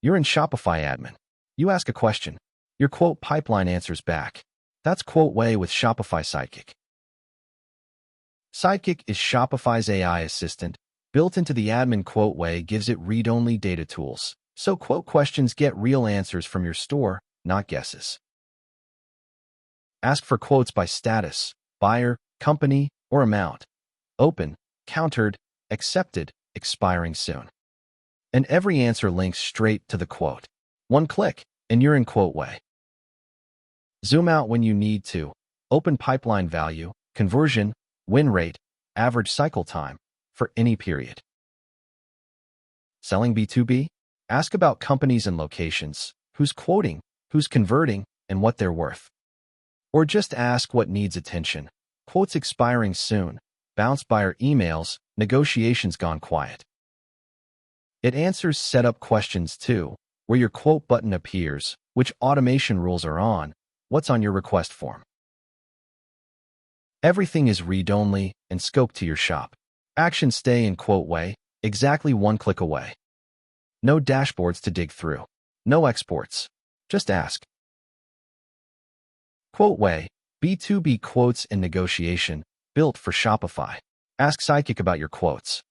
You're in Shopify admin. You ask a question. Your quote pipeline answers back. That's QuotWay with Shopify Sidekick. Sidekick is Shopify's AI assistant. Built into the admin, QuotWay gives it read-only data tools, so quote questions get real answers from your store, not guesses. Ask for quotes by status, buyer, company, or amount. Open, countered, accepted, expiring soon. And every answer links straight to the quote. One click, and you're in QuotWay. Zoom out when you need to. Open pipeline value, conversion, win rate, average cycle time, for any period. Selling B2B? Ask about companies and locations, who's quoting, who's converting, and what they're worth. Or just ask what needs attention. Quotes expiring soon, bounced buyer emails, negotiations gone quiet. It answers setup questions too, where your quote button appears, which automation rules are on, what's on your request form. Everything is read-only and scoped to your shop. Actions stay in QuotWay, exactly one click away. No dashboards to dig through. No exports. Just ask. QuotWay, B2B quotes and negotiation, built for Shopify. Ask Sidekick about your quotes.